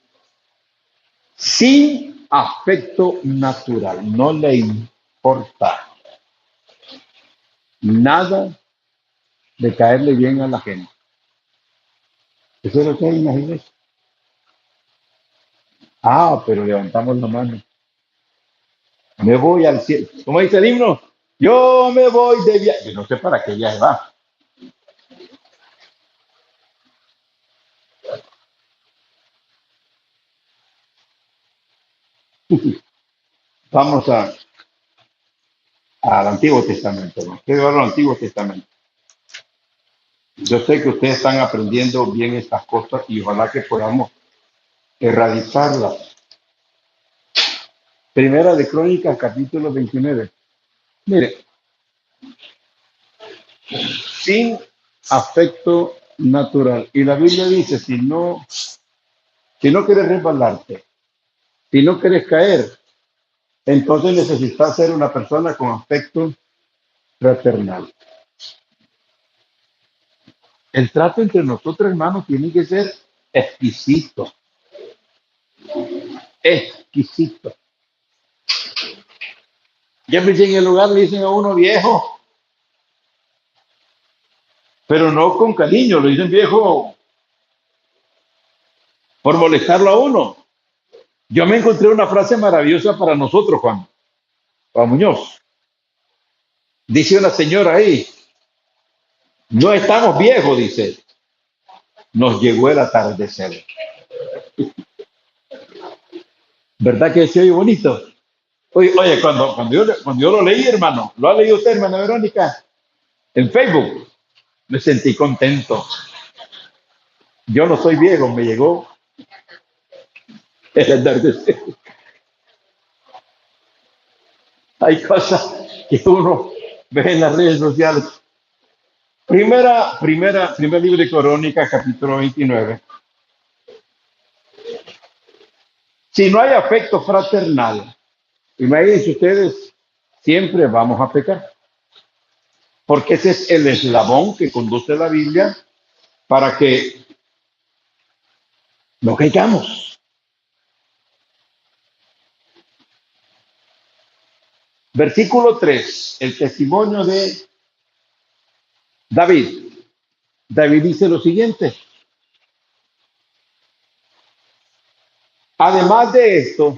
Sin afecto natural, no le importa nada de caerle bien a la gente. Eso es lo que hay en las iglesias. Ah, pero levantamos la mano. Me voy al cielo. ¿Cómo dice el himno? Yo me voy de viaje. Yo no sé para qué viaje va. Vamos al Antiguo Testamento, ¿no? Quiero ver al Antiguo Testamento. Yo sé que ustedes están aprendiendo bien estas cosas y ojalá que podamos erradicarlas. Primera de Crónicas, capítulo 29. Mire, sin afecto natural. Y la Biblia dice, si no Si no quieres resbalarte, si no quieres caer, entonces necesitas ser una persona con aspecto fraternal. El trato entre nosotros, hermanos, tiene que ser exquisito, exquisito. Ya pensé en el lugar, le dicen a uno viejo, pero no con cariño, le dicen viejo por molestarlo a uno. Yo me encontré una frase maravillosa para nosotros, Juan Muñoz. Dice una señora ahí, no estamos viejos, dice, nos llegó el atardecer. ¿Verdad que se oye bonito? Oye, cuando yo lo leí, hermano, ¿lo ha leído usted, hermana Verónica? En Facebook, me sentí contento. Yo no soy viejo, me llegó el atardecer. Hay cosas que uno ve en las redes sociales. Primer libro de Crónicas, capítulo 29. Si no hay afecto fraternal, imagínense ustedes, siempre vamos a pecar. Porque ese es el eslabón que conduce la Biblia para que no caigamos. Versículo 3, el testimonio de David. David dice lo siguiente. Además de esto,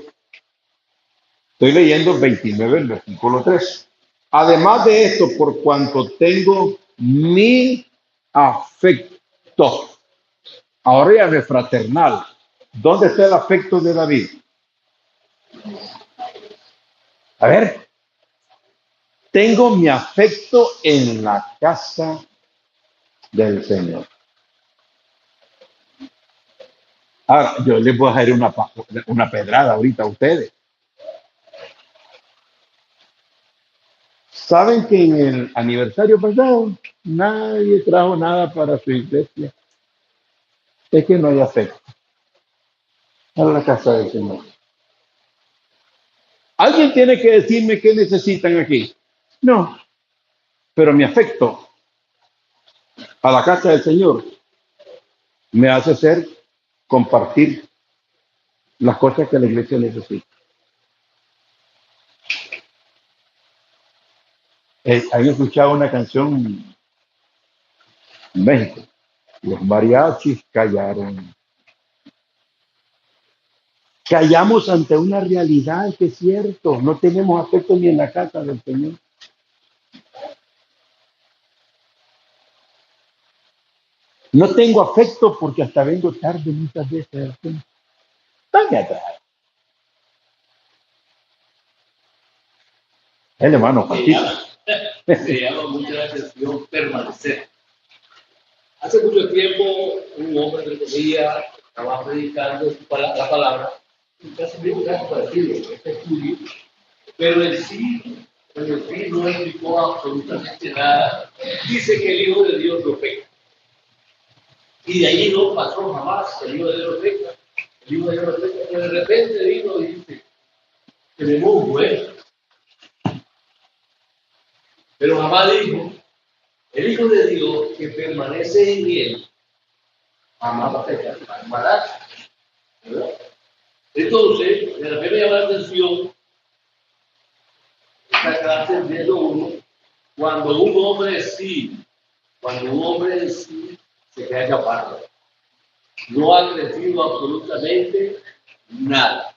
estoy leyendo 29, el versículo 3. Además de esto, por cuanto tengo mi afecto, ahora ya no es fraternal. ¿Dónde está el afecto de David? A ver, tengo mi afecto en la casa del Señor. Ahora, yo les voy a hacer una pedrada ahorita a ustedes. ¿Saben que en el aniversario pasado nadie trajo nada para su iglesia? Es que no hay afecto a la casa del Señor. ¿Alguien tiene que decirme qué necesitan aquí? No, pero mi afecto a la casa del Señor me hace ser compartir las cosas que la iglesia necesita. ¿Han escuchado una canción en México? Los mariachis callaron. Callamos ante una realidad que es cierto. No tenemos afecto ni en la casa del Señor. No tengo afecto porque hasta vengo tarde muchas veces. Dame atrás. El hermano Juanito. Me llama mucho la atención permanecer. Hace mucho tiempo, un hombre de comida estaba predicando la palabra, y casi parecido este estudio, pero en sí no explicó absolutamente nada. Dice que el Hijo de Dios no peca. Y de allí no pasó jamás el Hijo de Dios no peca. El Hijo de Dios no peca, pero de repente vino y dice, tenemos un juez. Pero jamás dijo, el Hijo de Dios que permanece en él, jamás va a pecar, jamás. ¿Verdad? Entonces, de repente me llama la atención esta clase de uno, cuando un hombre en sí se queda capaz, no ha crecido absolutamente nada.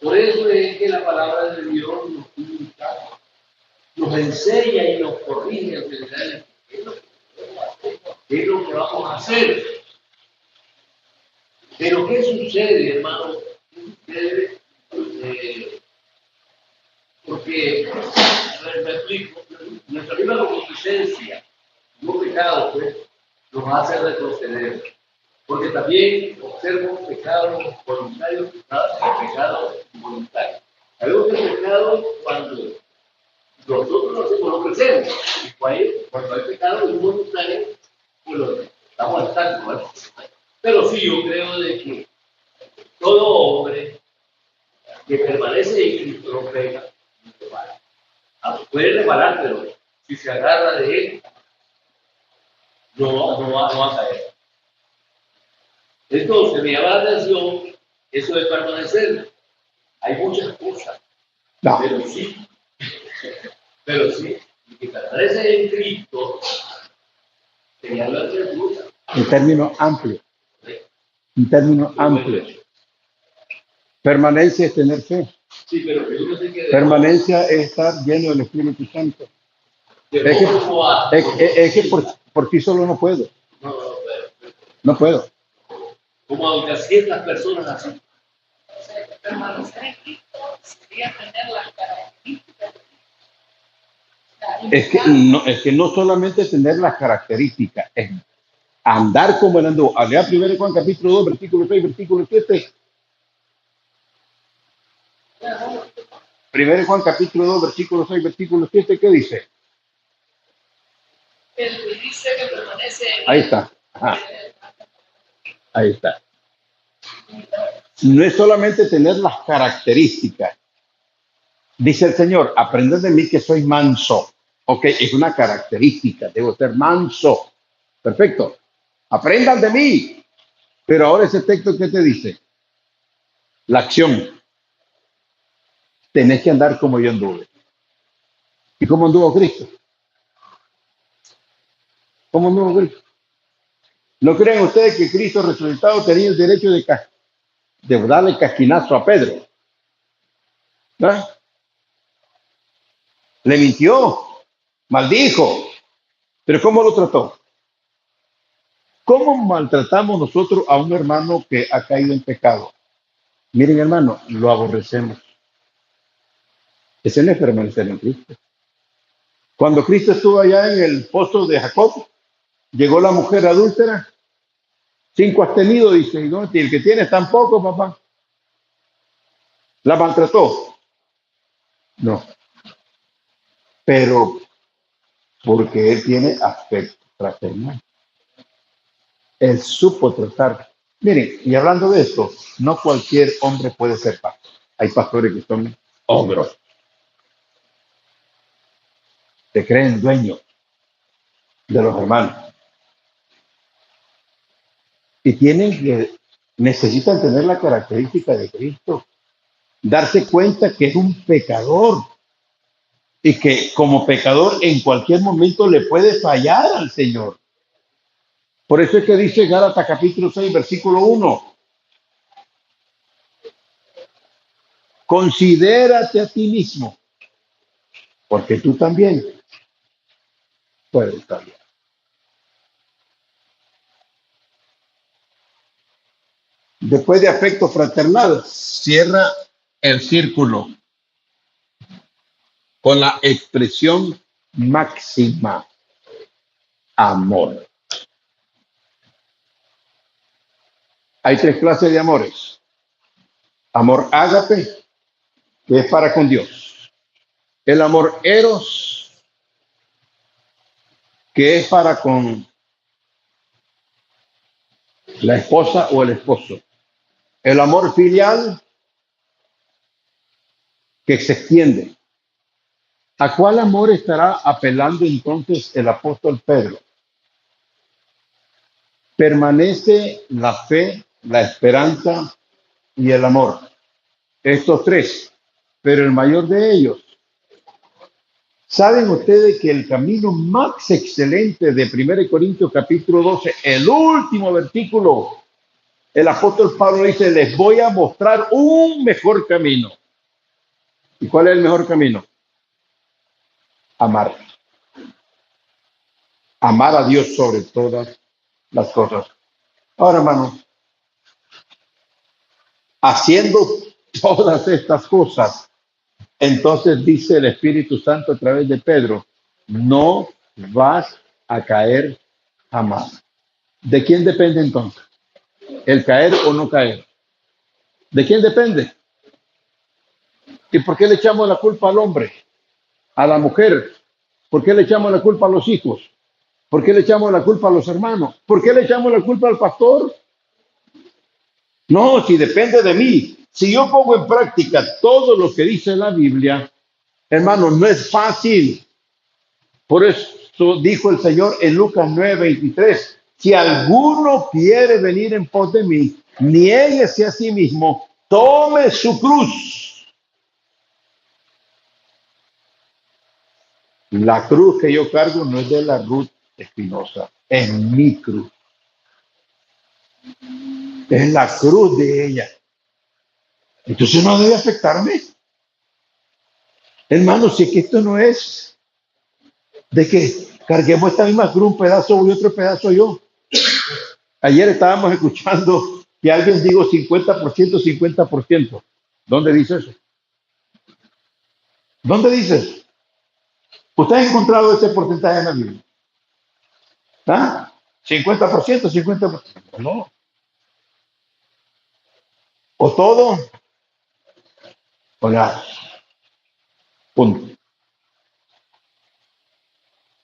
Por eso es que la palabra de Dios nos indica, nos enseña y nos corrige en realidad qué es lo que vamos a hacer. Pero ¿qué sucede, hermano? ¿Qué sucede? Porque, a ver, me explico, nuestra misma concupiscencia, no pecado, pues, nos hace retroceder. Porque también observo pecados voluntarios, pecados involuntarios. Sabemos que el pecado cuando nosotros lo hacemos, lo crecemos. Y cuando hay pecados involuntarios, pues lo estamos al tanto, ¿vale? Pero sí, yo creo de que todo hombre que permanece en Cristo no pega ni resbala. Puede resbalar, pero si se agarra de él, no va a caer. Entonces me llama la atención eso de permanecer. Hay muchas cosas, No, pero sí, el que permanece en Cristo, sería hablar de duda. en términos amplios, en términos amplios. Permanencia es tener fe. Sí, pero yo no sé qué. Permanencia es estar lleno del Espíritu Santo. Es que por ti solo no puedo. No puedo. Como aunque ciertas personas así. Permanecer en Cristo sería tener las características. Es que no solamente tener las características, es andar como él anduvo. Lea 1 Juan capítulo 2, versículo 6, versículo 7. 1 Juan capítulo 2, versículo 6, versículo 7, ¿qué dice? El que dice que permanece en Ahí está. Ajá. Ahí está. No es solamente tener las características. Dice el Señor, aprended de mí que soy manso. Ok, es una característica, debo ser manso. Perfecto. Aprendan de mí. Pero ahora ese texto, ¿qué te dice? La acción. Tenés que andar como yo anduve. ¿Y cómo anduvo Cristo? ¿Cómo anduvo Cristo? ¿No creen ustedes que Cristo resucitado tenía el derecho de darle casquinazo a Pedro? ¿No? Le mintió, maldijo, pero ¿cómo lo trató? ¿Cómo maltratamos nosotros a un hermano que ha caído en pecado? Miren, hermano, lo aborrecemos. Ese no es permanecer en Cristo. Cuando Cristo estuvo allá en el pozo de Jacob, llegó la mujer adúltera. 5 has tenido, dice, y no, y el que tienes tampoco, papá. ¿La maltrató? No. Pero porque él tiene aspecto fraternal. Él supo tratar. Miren, y hablando de esto, no cualquier hombre puede ser pastor. Hay pastores que son ogros, se creen dueños de los hermanos. Y necesitan tener la característica de Cristo, darse cuenta que es un pecador y que como pecador en cualquier momento le puede fallar al Señor. Por eso es que dice Gálatas capítulo 6, versículo 1. Considérate a ti mismo, porque tú también puedes fallar. Después de afecto fraternal, cierra el círculo con la expresión máxima, amor. Hay 3 clases de amores. Amor ágape, que es para con Dios. El amor eros, que es para con la esposa o el esposo. El amor filial, que se extiende. ¿A cuál amor estará apelando entonces el apóstol Pedro? Permanece la fe, la esperanza y el amor. Estos 3, pero el mayor de ellos. ¿Saben ustedes que el camino más excelente de 1 Corintios capítulo 12, el último versículo, el apóstol Pablo dice, les voy a mostrar un mejor camino? ¿Y cuál es el mejor camino? Amar. Amar a Dios sobre todas las cosas. Ahora, hermano, haciendo todas estas cosas, entonces dice el Espíritu Santo a través de Pedro, no vas a caer jamás. ¿De quién depende entonces? ¿El caer o no caer? ¿De quién depende? ¿Y por qué le echamos la culpa al hombre? ¿A la mujer? ¿Por qué le echamos la culpa a los hijos? ¿Por qué le echamos la culpa a los hermanos? ¿Por qué le echamos la culpa al pastor? No, si depende de mí. Si yo pongo en práctica todo lo que dice la Biblia, hermano, no es fácil. Por eso dijo el Señor en Lucas 9:23, si alguno quiere venir en pos de mí, niéguese a sí mismo, tome su cruz. La cruz que yo cargo no es de la Ruth Espinosa, es mi cruz. Es la cruz de ella. Entonces no debe afectarme. Hermano, si es que esto no es de que carguemos esta misma cruz, un pedazo y otro pedazo yo. Ayer estábamos escuchando que alguien dijo 50%, 50%. ¿Dónde dice eso? ¿Dónde dice eso? ¿Usted ha encontrado ese porcentaje en la Biblia? ¿Ah? 50%, 50%. No. O todo o nada. Punto.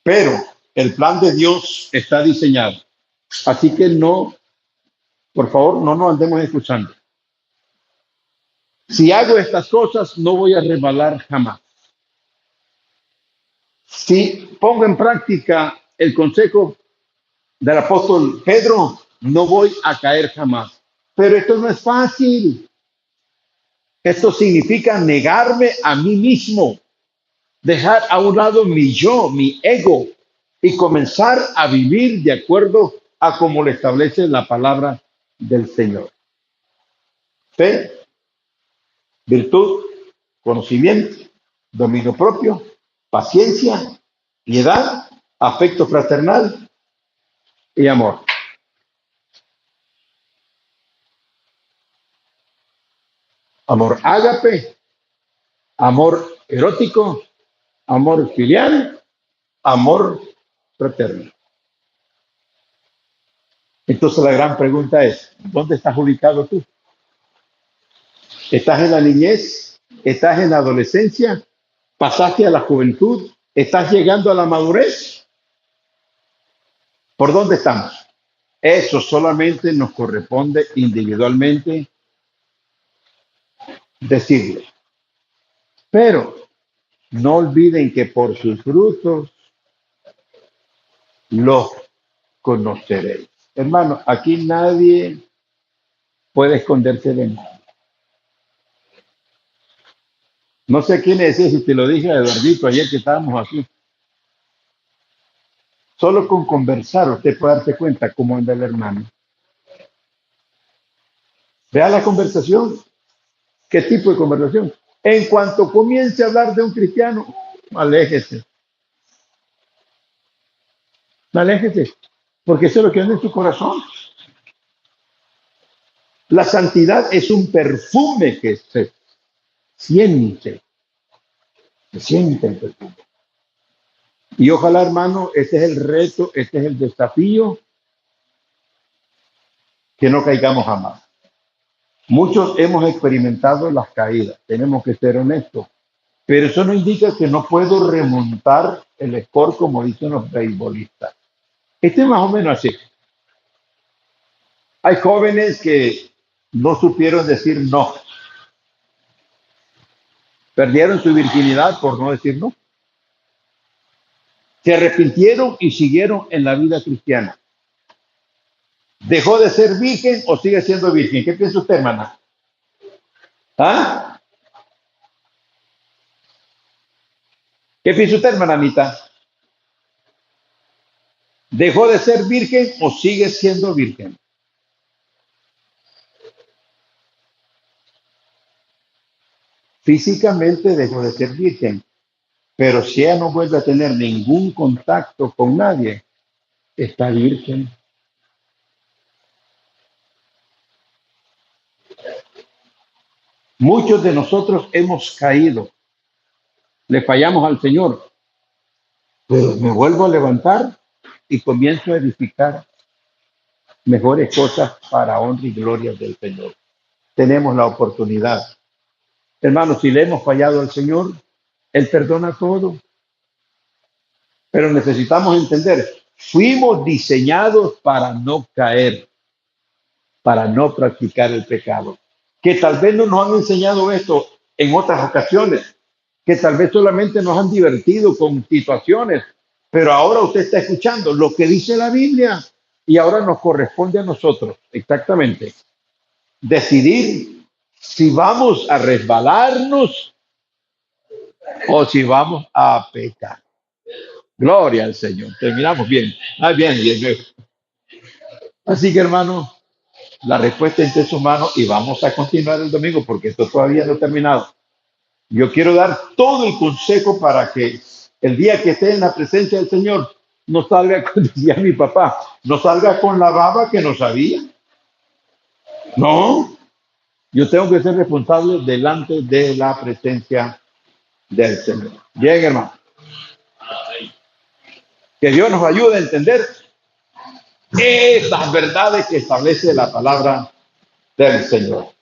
Pero el plan de Dios está diseñado. Así que no, por favor, no nos andemos escuchando. Si hago estas cosas, no voy a resbalar jamás. Si pongo en práctica el consejo del apóstol Pedro, no voy a caer jamás. Pero esto no es fácil. Esto significa negarme a mí mismo, dejar a un lado mi yo, mi ego, y comenzar a vivir de acuerdo a como lo establece la palabra del Señor. Fe, virtud, conocimiento, dominio propio, paciencia, piedad, afecto fraternal y amor. Amor ágape, amor erótico, amor filial, amor fraterno. Entonces la gran pregunta es, ¿dónde estás ubicado tú? ¿Estás en la niñez? ¿Estás en la adolescencia? ¿Pasaste a la juventud? ¿Estás llegando a la madurez? ¿Por dónde estamos? Eso solamente nos corresponde individualmente decirle. Pero no olviden que por sus frutos los conoceréis. Hermano, aquí nadie puede esconderse de nada. No sé quién es ese, si te lo dije a Eduardito ayer que estábamos así. Solo con conversar usted puede darse cuenta cómo anda el hermano. Vea la conversación. ¿Qué tipo de conversación? En cuanto comience a hablar de un cristiano, aléjese. Aléjese. Porque eso es lo que anda en su corazón. La santidad es un perfume que se siente. Se siente el perfume. Y ojalá, hermano, este es el reto, este es el desafío, que no caigamos jamás. Muchos hemos experimentado las caídas, tenemos que ser honestos, pero eso no indica que no puedo remontar el score como dicen los beisbolistas. Este es más o menos así. Hay jóvenes que no supieron decir no, perdieron su virginidad por no decir no, se arrepintieron y siguieron en la vida cristiana. ¿Dejó de ser virgen o sigue siendo virgen? ¿Qué piensa usted, hermana? ¿Ah? ¿Qué piensa usted, hermana Anita? ¿Dejó de ser virgen o sigue siendo virgen? Físicamente dejó de ser virgen, pero si ella no vuelve a tener ningún contacto con nadie, está virgen. Muchos de nosotros hemos caído, le fallamos al Señor, pero me vuelvo a levantar y comienzo a edificar mejores cosas para honra y gloria del Señor. Tenemos la oportunidad. Hermanos, si le hemos fallado al Señor, Él perdona todo. Pero necesitamos entender, fuimos diseñados para no caer. para no practicar el pecado. Que tal vez no nos han enseñado esto en otras ocasiones, que tal vez solamente nos han divertido con situaciones, pero ahora usted está escuchando lo que dice la Biblia y ahora nos corresponde a nosotros, exactamente, decidir si vamos a resbalarnos o si vamos a pecar. Gloria al Señor. Terminamos bien. Bien. Así que, hermano, la respuesta está en sus manos y vamos a continuar el domingo porque esto todavía no ha terminado. Yo quiero dar todo el consejo para que el día que esté en la presencia del Señor no salga, como decía mi papá, no salga con la baba que no sabía. No, yo tengo que ser responsable delante de la presencia del Señor. Bien, hermano. Que Dios nos ayude a entender esas verdades que establece la palabra del Señor.